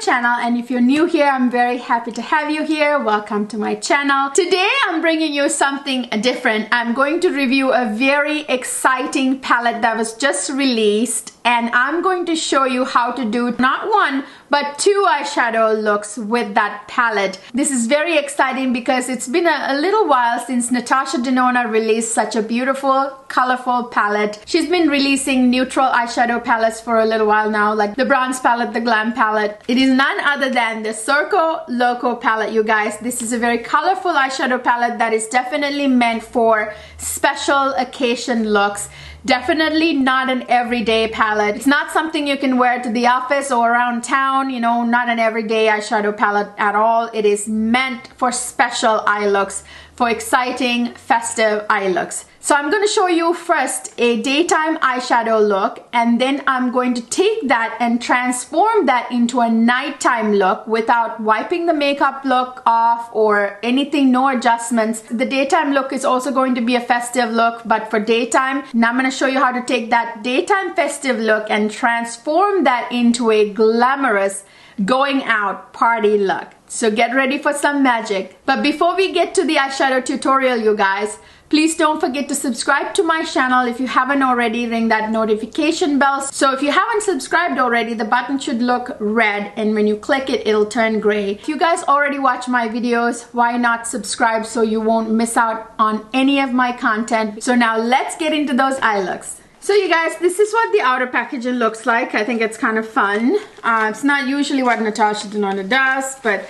channel, and if you're new here, I'm very happy to have you here. Welcome to my channel. Today I'm bringing you something different. I'm going to review a very exciting palette that was just released, and I'm going to show you how to do not one but two eyeshadow looks with that palette. This is very exciting because it's been a little while since Natasha Denona released such a beautiful, colorful palette. She's been releasing neutral eyeshadow palettes for a little while now, like the bronze palette, the glam palette. It is none other than the Circo Loco palette, you guys. This is a very colorful eyeshadow palette that is definitely meant for special occasion looks. Definitely not an everyday palette. It's not something you can wear to the office or around town, you know, not an everyday eyeshadow palette at all. It is meant for special eye looks, for exciting, festive eye looks. So I'm going to show you first a daytime eyeshadow look, and then I'm going to take that and transform that into a nighttime look without wiping the makeup look off or anything, no adjustments. The daytime look is also going to be a festive look, but for daytime. Now I'm going to show you how to take that daytime festive look and transform that into a glamorous going out party look. So get ready for some magic. But before we get to the eyeshadow tutorial, you guys, please don't forget to subscribe to my channel if you haven't already. Ring that notification bell. So if you haven't subscribed already, the button should look red, and when you click it, it'll turn gray. If you guys already watch my videos, why not subscribe so you won't miss out on any of my content? So now let's get into those eye looks. So you guys, this is what the outer packaging looks like. I think it's kind of fun. It's not usually what Natasha Denona does, but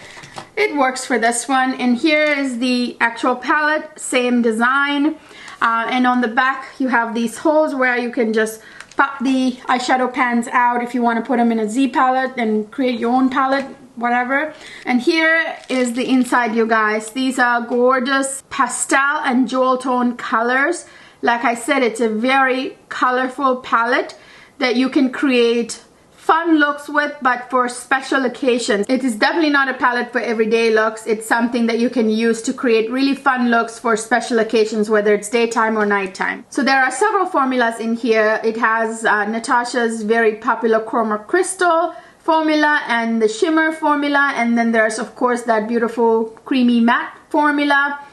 it works for this one. And here is the actual palette, same design. And on the back, you have these holes where you can just pop the eyeshadow pans out if you want to put them in a Z palette and create your own palette, whatever. And here is the inside, you guys. These are gorgeous pastel and jewel tone colors. Like I said, it's a very colorful palette that you can create fun looks with, but for special occasions. It is definitely not a palette for everyday looks. It's something that you can use to create really fun looks for special occasions, whether it's daytime or nighttime. So there are several formulas in here. It has Natasha's very popular Chroma Crystal formula and the shimmer formula, and then there's of course that beautiful creamy matte formula.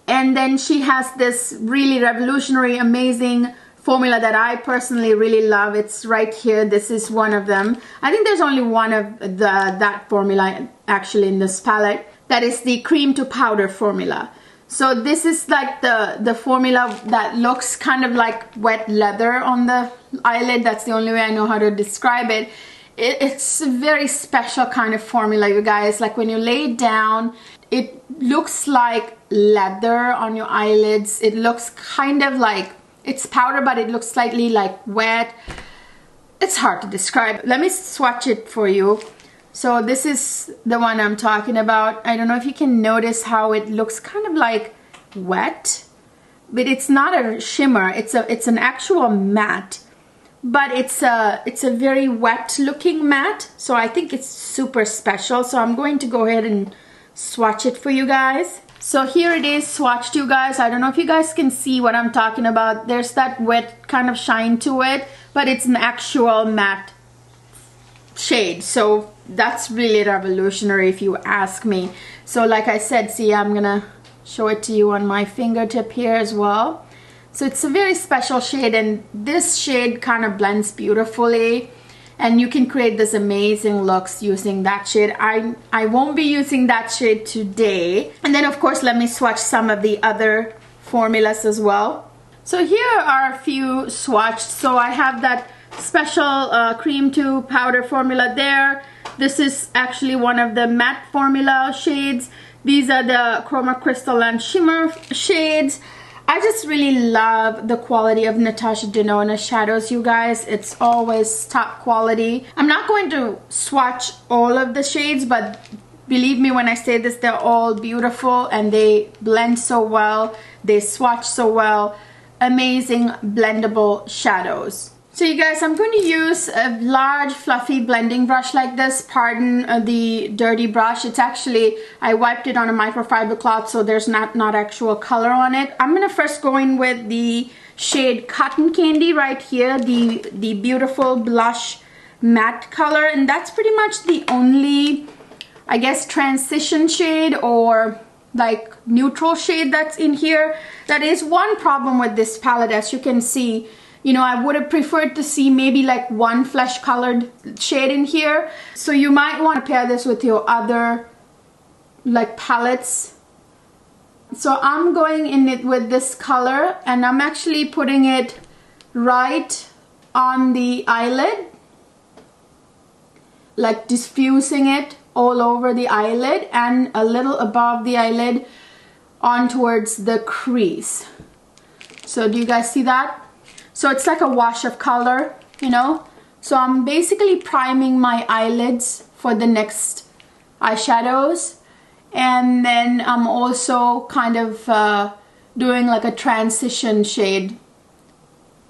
And then she has this really revolutionary, amazing formula that I personally really love. It's right here. This is one of them. I think there's only one of that formula actually in this palette. That is the cream to powder formula. So this is like the formula that looks kind of like wet leather on the eyelid. That's the only way I know how to describe it. It's a very special kind of formula, you guys. Like when you lay it down, it looks like leather on your eyelids. It looks kind of like it's powder, but it looks slightly like wet. It's hard to describe. Let me swatch it for you. So this is the one I'm talking about. I don't know if you can notice how it looks kind of like wet, but it's not a shimmer. It's an actual matte, but it's a very wet looking matte. So I think it's super special. So I'm going to go ahead and swatch it for you guys. So here it is swatched, you guys. I don't know if you guys can see what I'm talking about. There's that wet kind of shine to it, but it's an actual matte shade. So that's really revolutionary if you ask me. So like I said, see, I'm gonna show it to you on my fingertip here as well. So it's a very special shade, and this shade kind of blends beautifully. And you can create this amazing looks using that shade. I won't be using that shade today. And then of course, let me swatch some of the other formulas as well. So here are a few swatched. So I have that special cream to powder formula there. This is actually one of the matte formula shades. These are the Chroma Crystal and Shimmer shades. I just really love the quality of Natasha Denona shadows, you guys. It's always top quality. I'm not going to swatch all of the shades, but believe me when I say this, they're all beautiful and they blend so well. They swatch so well. Amazing blendable shadows. So you guys, I'm going to use a large fluffy blending brush like this. Pardon the dirty brush. It's actually, I wiped it on a microfiber cloth, so there's not actual color on it. I'm going to first go in with the shade Cotton Candy right here, the beautiful blush matte color, and that's pretty much the only, I guess, transition shade or like neutral shade that's in here. That is one problem with this palette. As you can see, you know, I would have preferred to see maybe like one flesh colored shade in here. So you might want to pair this with your other like palettes. So I'm going in it with this color, and I'm actually putting it right on the eyelid, like diffusing it all over the eyelid and a little above the eyelid on towards the crease. So do you guys see that? So it's like a wash of color, you know. So I'm basically priming my eyelids for the next eyeshadows, and then I'm also kind of doing like a transition shade,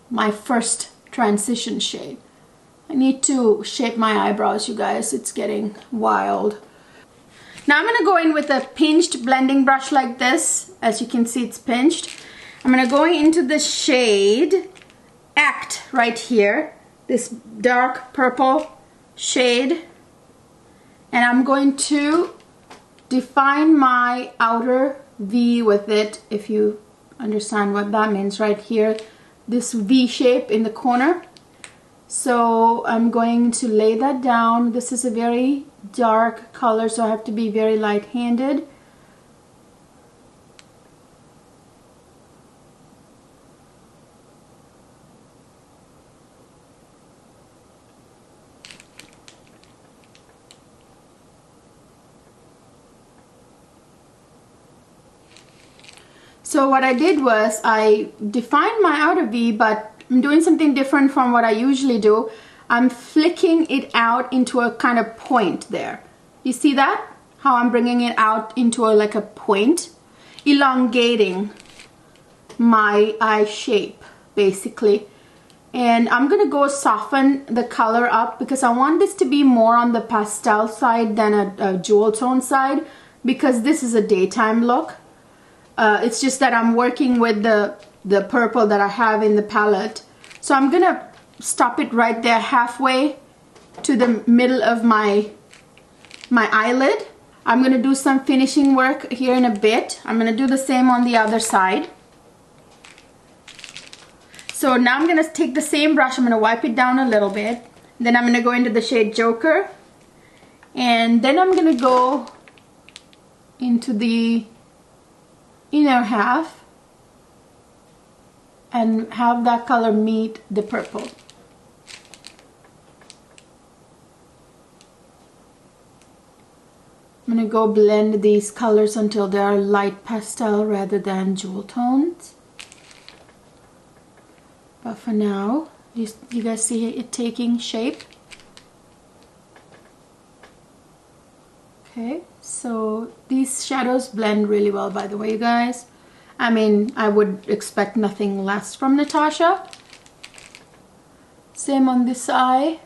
my first transition shade. I need to shape my eyebrows, you guys. It's getting wild. Now I'm gonna go in with a pinched blending brush like this. As you can see, it's pinched. I'm gonna go into the shade Act right here, this dark purple shade, and I'm going to define my outer V with it, if you understand what that means right here, this V shape in the corner. So I'm going to lay that down. This is a very dark color, so I have to be very light-handed. So what I did was I defined my outer V, but I'm doing something different from what I usually do. I'm flicking it out into a kind of point there. You see that? How I'm bringing it out into like a point, elongating my eye shape basically. And I'm gonna go soften the color up because I want this to be more on the pastel side than a jewel tone side, because this is a daytime look. It's just that I'm working with the purple that I have in the palette. So I'm gonna stop it right there, halfway to the middle of my eyelid. I'm gonna do some finishing work here in a bit. I'm gonna do the same on the other side. So now I'm gonna take the same brush, I'm gonna wipe it down a little bit. Then I'm gonna go into the shade Joker. And then I'm gonna go into the inner half and have that color meet the purple. I'm going to go blend these colors until they are light pastel rather than jewel tones. But for now, you guys see it taking shape? Okay, so these shadows blend really well, by the way, you guys. I mean, I would expect nothing less from Natasha. Same on this eye.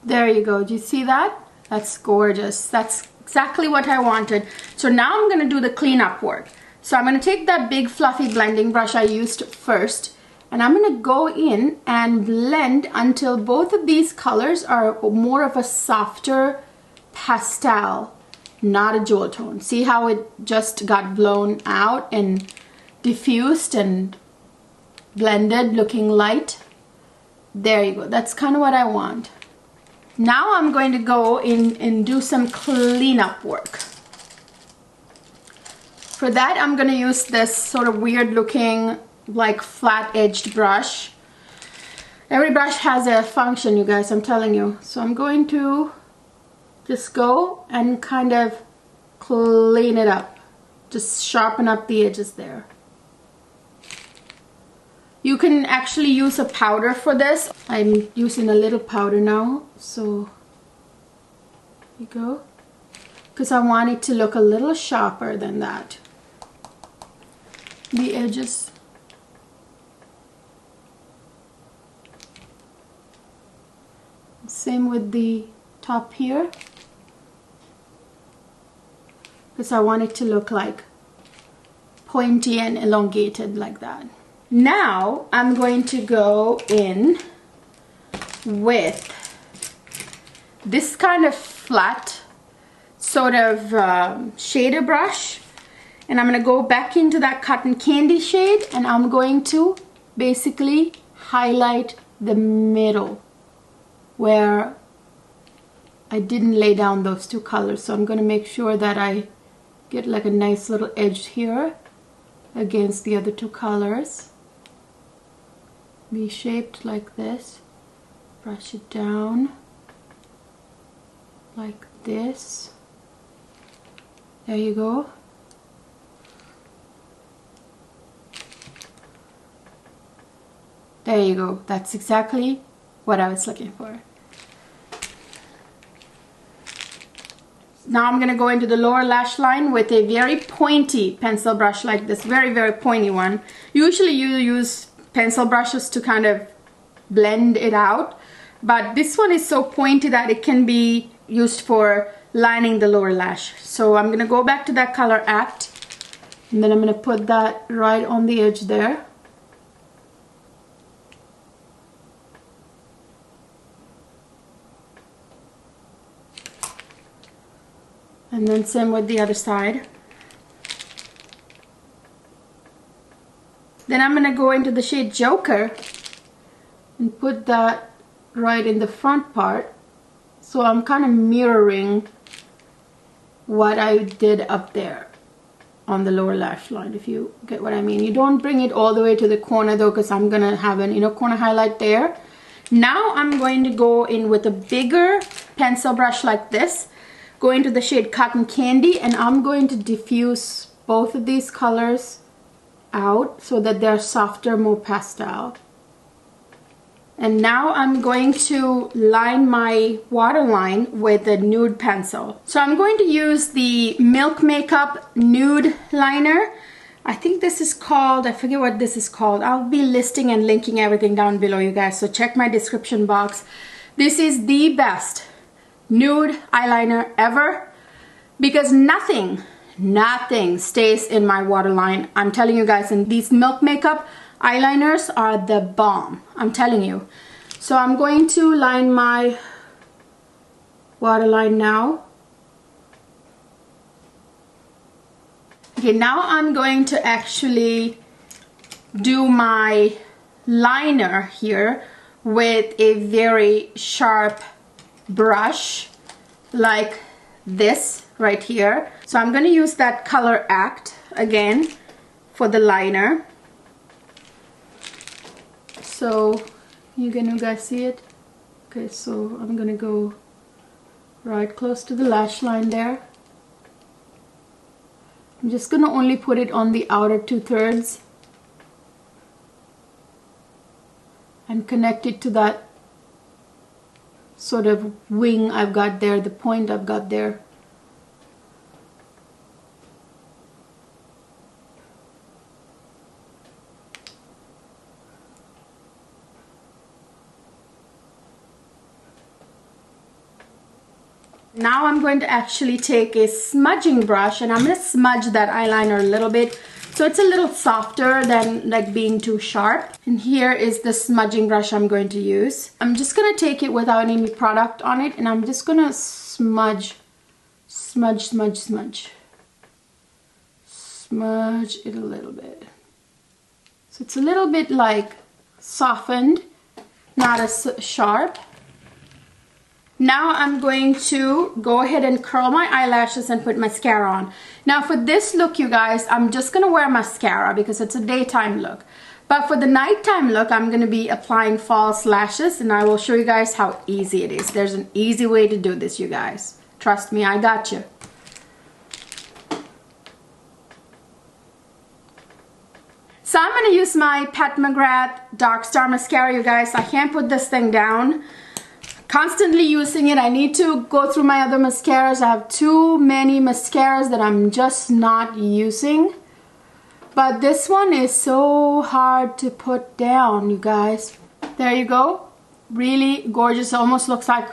There you go. Do you see that? That's gorgeous. That's exactly what I wanted. So now I'm going to do the cleanup work. So I'm going to take that big fluffy blending brush I used first, and I'm going to go in and blend until both of these colors are more of a softer pastel, not a jewel tone. See how it just got blown out and diffused and blended, looking light? There you go. That's kind of what I want. Now I'm going to go in and do some cleanup work. For that, I'm going to use this sort of weird looking, like flat edged brush. Every brush has a function, you guys, I'm telling you. So I'm going to just go and kind of clean it up. Just sharpen up the edges there. You can actually use a powder for this. I'm using a little powder now, so here you go. Because I want it to look a little sharper than that. The edges. Same with the top here. Because I want it to look like pointy and elongated like that. Now I'm going to go in with this kind of flat sort of shader brush, and I'm going to go back into that cotton candy shade, and I'm going to basically highlight the middle where I didn't lay down those two colors. So I'm going to make sure that I get like a nice little edge here against the other two colors. Be shaped like this. Brush it down like this. There you go. There you go. That's exactly what I was looking for. Now I'm going to go into the lower lash line with a very pointy pencil brush like this. Very, very pointy one. Usually you use pencil brushes to kind of blend it out. But this one is so pointy that it can be used for lining the lower lash. So I'm going to go back to that color Act. And then I'm going to put that right on the edge there. And then same with the other side. Then I'm going to go into the shade Joker and put that right in the front part. So I'm kind of mirroring what I did up there on the lower lash line, if you get what I mean. You don't bring it all the way to the corner though, because I'm going to have an inner corner highlight there. Now I'm going to go in with a bigger pencil brush like this. Go into the shade Cotton Candy, and I'm going to diffuse both of these colors out so that they're softer, more pastel. And now I'm going to line my waterline with a nude pencil. So I'm going to use the Milk Makeup Nude Liner. I think this is called, I forget what this is called. I'll be listing and linking everything down below, you guys, so check my description box. This is the best nude eyeliner ever, because nothing stays in my waterline. I'm telling you guys, and these Milk Makeup eyeliners are the bomb, I'm telling you. So I'm going to line my waterline now. Okay, now I'm going to actually do my liner here with a very sharp brush like this right here. So I'm going to use that color Act again for the liner. So you guys see it? Okay, so I'm going to go right close to the lash line there. I'm just going to only put it on the outer 2/3 and connect it to that sort of wing I've got there, the point I've got there. Now I'm going to actually take a smudging brush, and I'm going to smudge that eyeliner a little bit so it's a little softer than like being too sharp. And here is the smudging brush I'm going to use. I'm just going to take it without any product on it, and I'm just going to smudge it a little bit. So it's a little bit like softened, not as sharp. Now I'm going to go ahead and curl my eyelashes and put mascara on. Now for this look, you guys, I'm just going to wear mascara because it's a daytime look. But for the nighttime look, I'm going to be applying false lashes, and I will show you guys how easy it is. There's an easy way to do this, you guys. Trust me, I got you. So I'm going to use my Pat McGrath Dark Star Mascara, you guys. I can't put this thing down. Constantly using it. I need to go through my other mascaras. I have too many mascaras that I'm just not using. But this one is so hard to put down, you guys. There you go. Really gorgeous. Almost looks like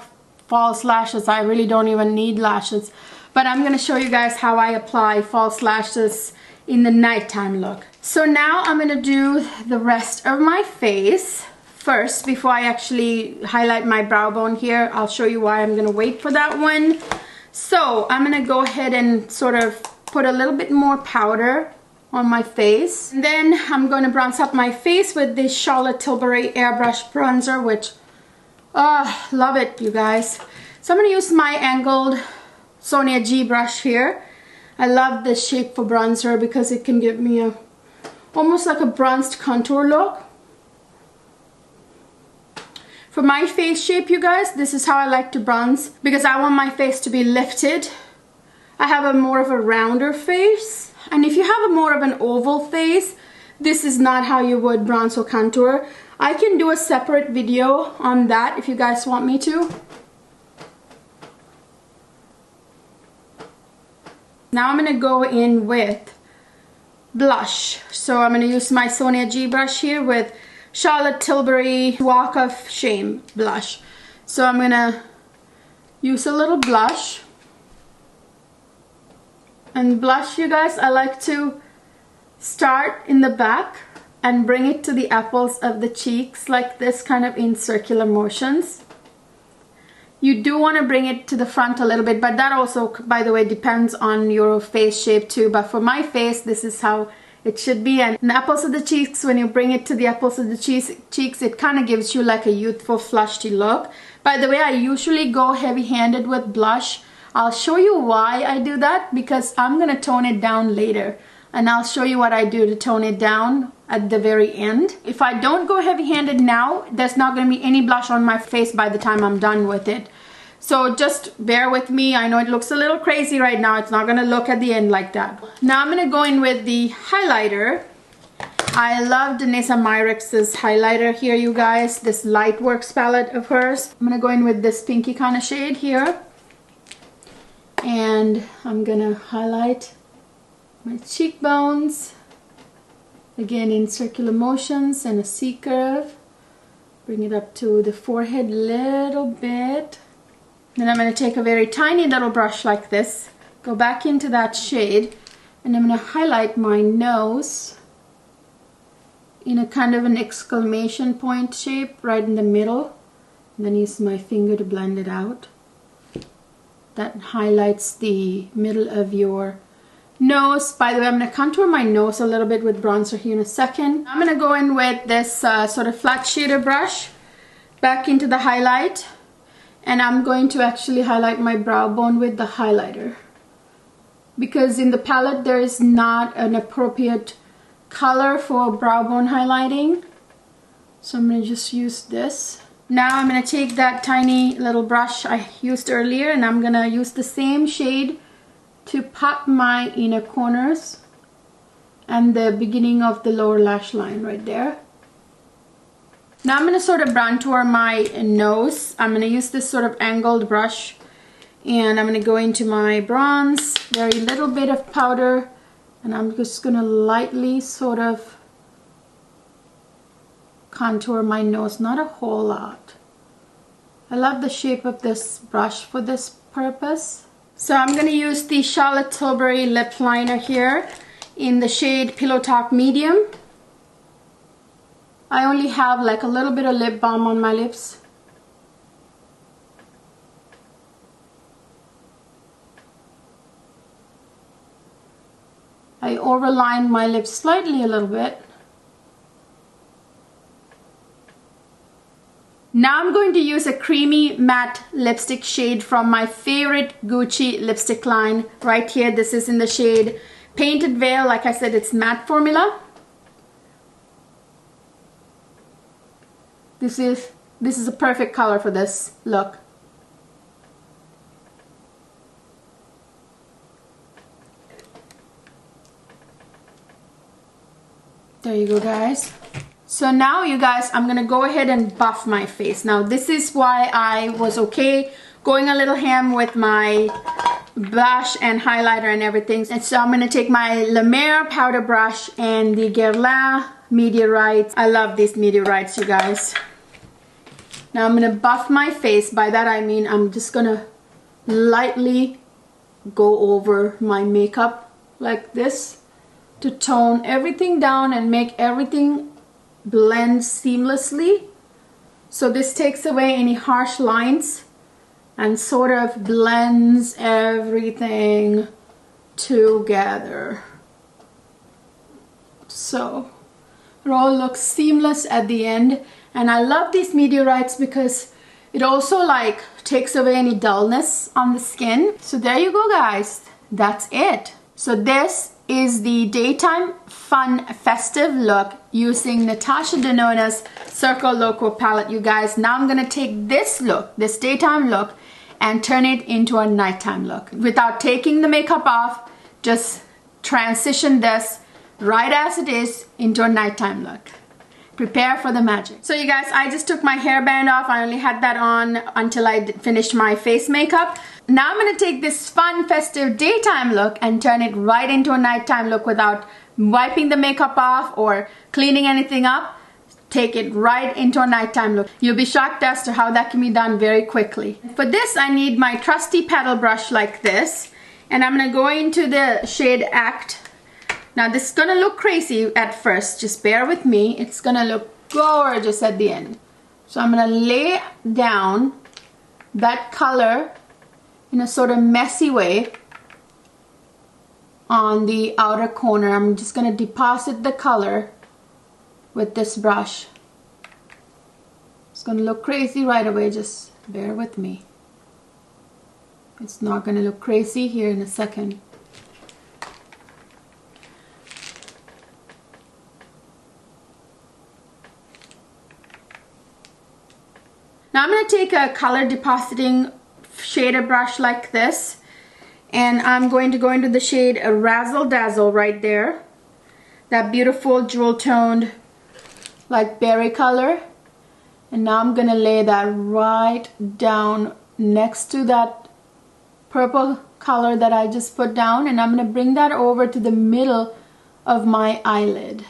false lashes. I really don't even need lashes. But I'm going to show you guys how I apply false lashes in the nighttime look. So now I'm going to do the rest of my face. first before I actually highlight my brow bone here. I'll show you why I'm gonna wait for that one. So I'm gonna go ahead and sort of put a little bit more powder on my face. And then I'm gonna bronze up my face with this Charlotte Tilbury Airbrush bronzer, which, love it, you guys. So I'm gonna use my angled Sonia G brush here. I love this shape for bronzer because it can give me almost like a bronzed contour look. For my face shape, you guys, this is how I like to bronze because I want my face to be lifted. I have a more of a rounder face. And if you have a more of an oval face, this is not how you would bronze or contour. I can do a separate video on that if you guys want me to. Now I'm gonna go in with blush. So I'm gonna use my Sonia G brush here with Charlotte Tilbury Walk of Shame blush. So I'm gonna use a little blush. And blush, you guys, I like to start in the back and bring it to the apples of the cheeks like this, kind of in circular motions. You do want to bring it to the front a little bit, but that also, by the way, depends on your face shape too. But for my face, this is how it should be. And the apples of the cheeks, when you bring it to the apples of the cheeks, it kind of gives you like a youthful, flushy look. By the way, I usually go heavy-handed with blush. I'll show you why I do that because I'm going to tone it down later. And I'll show you what I do to tone it down at the very end. If I don't go heavy-handed now, there's not going to be any blush on my face by the time I'm done with it. So just bear with me. I know it looks a little crazy right now. It's not going to look at the end like that. Now I'm going to go in with the highlighter. I love Danessa Myrix's highlighter here, you guys. This Lightworks palette of hers. I'm going to go in with this pinky kind of shade here. And I'm going to highlight my cheekbones, again in circular motions and a C curve. Bring it up to the forehead a little bit. Then I'm going to take a very tiny little brush like this, go back into that shade, and I'm going to highlight my nose in a kind of an exclamation point shape right in the middle, and then use my finger to blend it out. That highlights the middle of your nose. By the way, I'm going to contour my nose a little bit with bronzer here in a second. I'm going to go in with this sort of flat shader brush back into the highlight, and I'm going to actually highlight my brow bone with the highlighter because in the palette there is not an appropriate color for brow bone highlighting. So I'm going to just use this. Now I'm going to take that tiny little brush I used earlier and I'm going to use the same shade to pop my inner corners and the beginning of the lower lash line right there. Now I'm going to sort of bronzer my nose. I'm going to use this sort of angled brush and I'm going to go into my bronze, very little bit of powder, and I'm just going to lightly sort of contour my nose, not a whole lot. I love the shape of this brush for this purpose. So I'm going to use the Charlotte Tilbury lip liner here in the shade Pillow Talk Medium. I only have like a little bit of lip balm on my lips. I overlined my lips slightly a little bit. Now I'm going to use a creamy matte lipstick shade from my favorite Gucci lipstick line right here. This is in the shade Painted Veil. Like I said, it's matte formula. This is a perfect color for this look. There you go, guys. So now, you guys, I'm gonna go ahead and buff my face. Now this is why I was okay going a little ham with my blush and highlighter and everything. And so I'm gonna take my La Mer powder brush and the Guerlain Meteorites. I love these meteorites, you guys. Now I'm gonna buff my face. By that I mean I'm just gonna lightly go over my makeup like this to tone everything down and make everything blend seamlessly So this takes away any harsh lines and sort of blends everything together. So it all looks seamless at the end. And I love these meteorites because it also like takes away any dullness on the skin. So there you go, guys. That's it. So this is the daytime fun festive look using Natasha Denona's Circo Loco palette, you guys. Now I'm gonna take this look, this daytime look, and turn it into a nighttime look. Without taking the makeup off, just transition this right as it is into a nighttime look. Prepare for the magic. So you guys, I just took my hairband off. I only had that on until I finished my face makeup. Now I'm gonna take this fun festive daytime look and turn it right into a nighttime look without wiping the makeup off or cleaning anything up. Take it right into a nighttime look. You'll be shocked as to how that can be done very quickly. For this, I need my trusty paddle brush like this, and I'm gonna go into the shade Act. Now this is gonna look crazy at first, just bear with me. It's gonna look gorgeous at the end. So I'm gonna lay down that color in a sort of messy way on the outer corner. I'm just gonna deposit the color with this brush. It's gonna look crazy right away, just bear with me. It's not gonna look crazy here in a second. Now I'm going to take a color depositing shader brush like this, and I'm going to go into the shade Razzle Dazzle right there. That beautiful jewel toned like berry color. And now I'm going to lay that right down next to that purple color that I just put down, and I'm going to bring that over to the middle of my eyelid.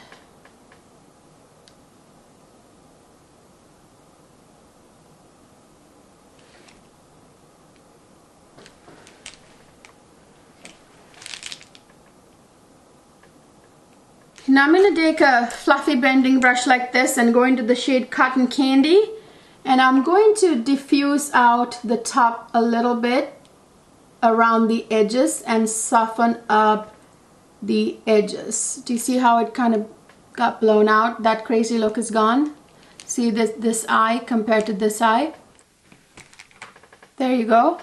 Now I'm going to take a fluffy blending brush like this and go into the shade Cotton Candy, and I'm going to diffuse out the top a little bit around the edges and soften up the edges. Do you see how it kind of got blown out? That crazy look is gone. See this eye compared to this eye? There you go.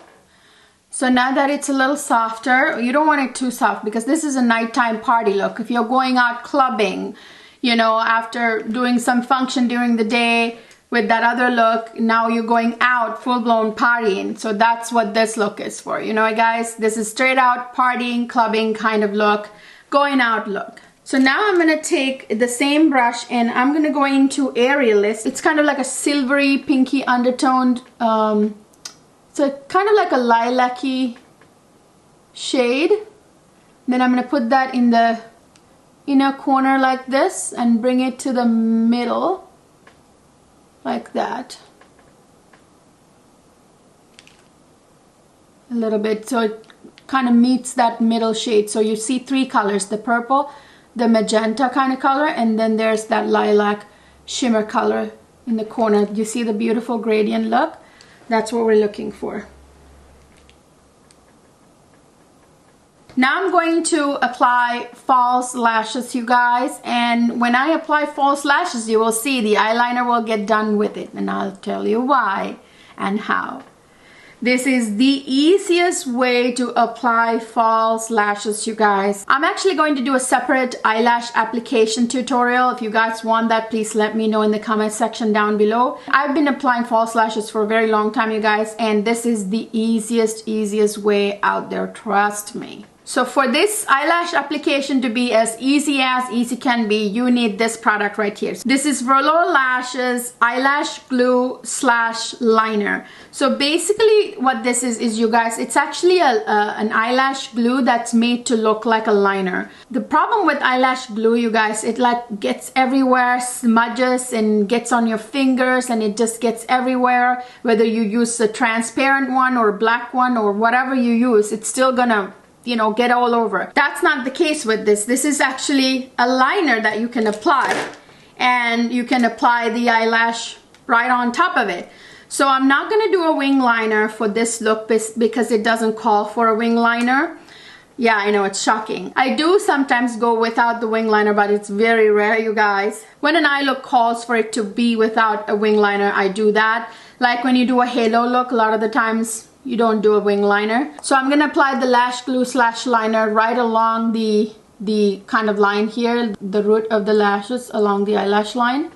So now that it's a little softer, you don't want it too soft because this is a nighttime party look. If you're going out clubbing, you know, after doing some function during the day with that other look, now you're going out full-blown partying. So that's what this look is for. You know, guys, this is straight out partying, clubbing kind of look, going out look. So now I'm going to take the same brush and I'm going to go into Aerialist. It's kind of like a silvery, pinky undertoned, so kind of like a lilac-y shade. Then I'm going to put that in the inner corner like this and bring it to the middle like that. A little bit so it kind of meets that middle shade. So you see three colors, the purple, the magenta kind of color, and then there's that lilac shimmer color in the corner. You see the beautiful gradient look? That's what we're looking for. Now I'm going to apply false lashes, you guys, and when I apply false lashes, you will see the eyeliner will get done with it, and I'll tell you why and how. This is the easiest way to apply false lashes, you guys. I'm actually going to do a separate eyelash application tutorial. If you guys want that, please let me know in the comment section down below. I've been applying false lashes for a very long time, you guys, and this is the easiest way out there, trust me. So for this eyelash application to be as easy can be, you need this product right here. This is Velour Lashes Eyelash Glue / Liner. So basically what this is you guys, it's actually an eyelash glue that's made to look like a liner. The problem with eyelash glue, you guys, it like gets everywhere, smudges and gets on your fingers, and it just gets everywhere. Whether you use a transparent one or black one or whatever you use, it's still gonna, you know, get all over. That's not the case with this. This is actually a liner that you can apply, and you can apply the eyelash right on top of it. So I'm not going to do a wing liner for this look because it doesn't call for a wing liner. Yeah, I know, it's shocking. I do sometimes go without the wing liner, but it's very rare, you guys. When an eye look calls for it to be without a wing liner, I do that. Like when you do a halo look, a lot of the times you don't do a wing liner. So I'm gonna apply the lash glue / liner right along the kind of line here, the root of the lashes along the eyelash line.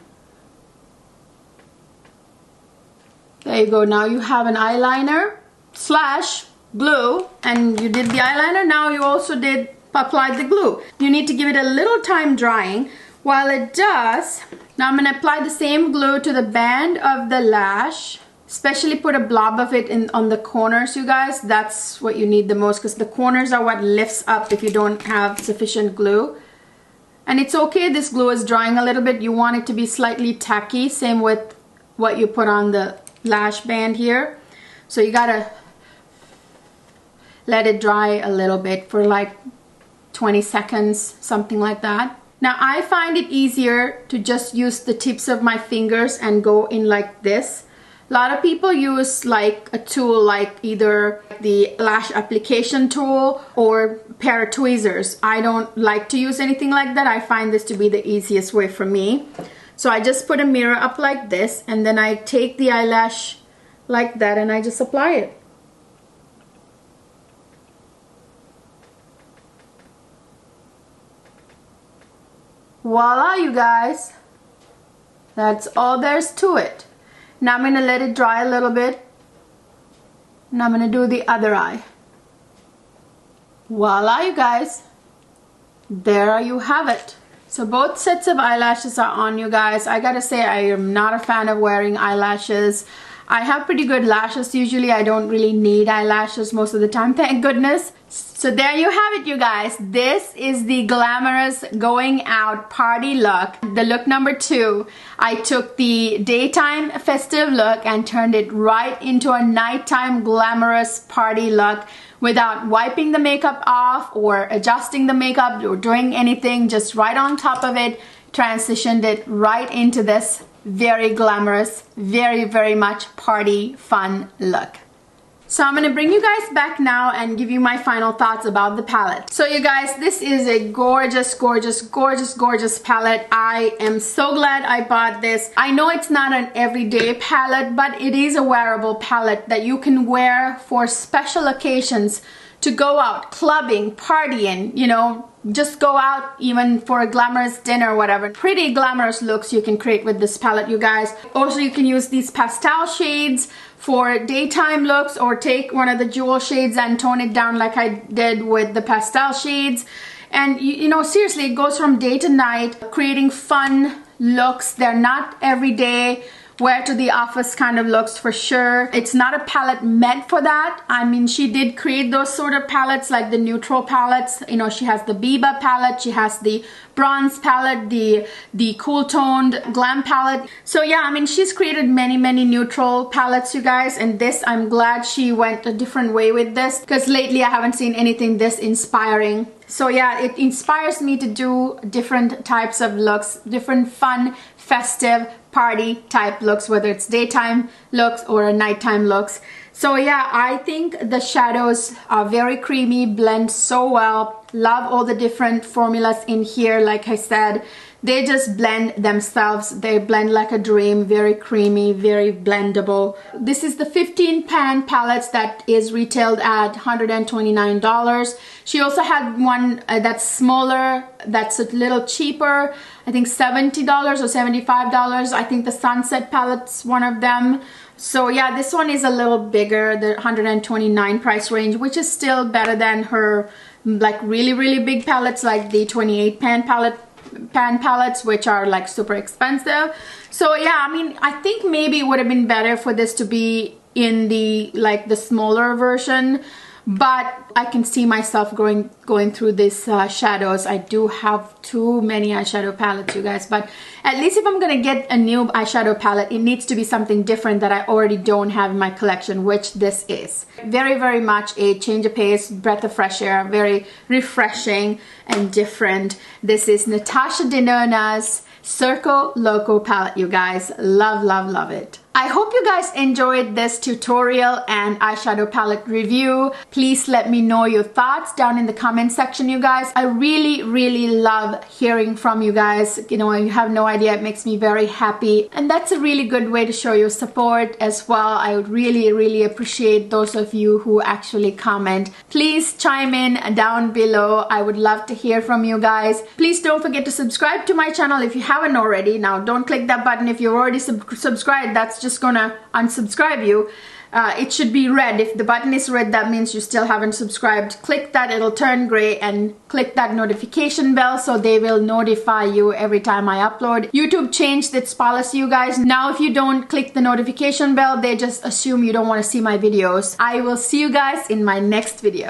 There you go. Now you have an eyeliner / glue, and you did the eyeliner. Now you also did apply the glue. You need to give it a little time drying. While it does, now I'm going to apply the same glue to the band of the lash, especially put a blob of it in on the corners, you guys. That's what you need the most, because the corners are what lifts up if you don't have sufficient glue. And it's okay, this glue is drying a little bit. You want it to be slightly tacky, same with what you put on the lash band here. So you gotta let it dry a little bit for like 20 seconds, something like that. Now I find it easier to just use the tips of my fingers and go in like this. A lot of people use like a tool, like either the lash application tool or a pair of tweezers. I don't like to use anything like that. I find this to be the easiest way for me. So I just put a mirror up like this, and then I take the eyelash like that and I just apply it. Voila, you guys. That's all there's to it. Now I'm going to let it dry a little bit. And I'm going to do the other eye. Voila, you guys. There you have it. So both sets of eyelashes are on, you guys. I gotta say, I am not a fan of wearing eyelashes. I have pretty good lashes. Usually I don't really need eyelashes most of the time, thank goodness. So there you have it, you guys. This is the glamorous going out party look, the look number 2. I took the daytime festive look and turned it right into a nighttime glamorous party look without wiping the makeup off or adjusting the makeup or doing anything, just right on top of it, transitioned it right into this very glamorous, very much party fun look. So I'm going to bring you guys back now and give you my final thoughts about the palette. So you guys, this is a gorgeous palette. I am so glad I bought this. I know it's not an everyday palette, but it is a wearable palette that you can wear for special occasions, to go out clubbing, partying, you know, just go out even for a glamorous dinner or whatever. Pretty glamorous looks you can create with this palette, you guys. Also, you can use these pastel shades for daytime looks, or take one of the jewel shades and tone it down like I did with the pastel shades. And you know, seriously, it goes from day to night, creating fun looks. They're not everyday wear to the office kind of looks for sure. It's not a palette meant for that. I mean, she did create those sort of palettes, like the neutral palettes. You know, she has the Biba palette, she has the bronze palette, the cool toned glam palette. So yeah, I mean, she's created many neutral palettes, you guys, and this, I'm glad she went a different way with this, because lately I haven't seen anything this inspiring. So yeah, it inspires me to do different types of looks, different fun, festive, party type looks, whether it's daytime looks or nighttime looks. So yeah, I think the shadows are very creamy, blend so well. Love all the different formulas in here. Like I said, they just blend themselves. They blend like a dream, very creamy, very blendable. This is the 15 pan palette that is retailed at $129. She also had one that's smaller, that's a little cheaper, I think $70 or $75. I think the Sunset palette's one of them. So yeah, this one is a little bigger, the $129 price range, which is still better than her like really big palettes, like the 28 pan palettes, which are like super expensive. So yeah, I mean, I think maybe it would have been better for this to be in the like the smaller version, but I can see myself going through these shadows. I do have too many eyeshadow palettes, you guys, but at least if I'm gonna get a new eyeshadow palette, it needs to be something different that I already don't have in my collection, which this is. Very much a change of pace, breath of fresh air, very refreshing and different. This is Natasha Denona's Circo Loco palette, you guys. Love, love, love it. I hope you guys enjoyed this tutorial and eyeshadow palette review. Please let me know your thoughts down in the comment section, you guys. I really, really love hearing from you guys. You know, you have no idea, it makes me very happy. And that's a really good way to show your support as well. I would really, really appreciate those of you who actually comment. Please chime in down below. I would love to hear from you guys. Please don't forget to subscribe to my channel if you haven't already. Now, don't click that button if you've already subscribed. That's just gonna unsubscribe you. It should be red. If the button is red, that means you still haven't subscribed. Click that, it'll turn gray, and click that notification bell so they will notify you every time I upload. YouTube changed its policy, you guys. Now if you don't click the notification bell, they just assume you don't want to see my videos. I will see you guys in my next video.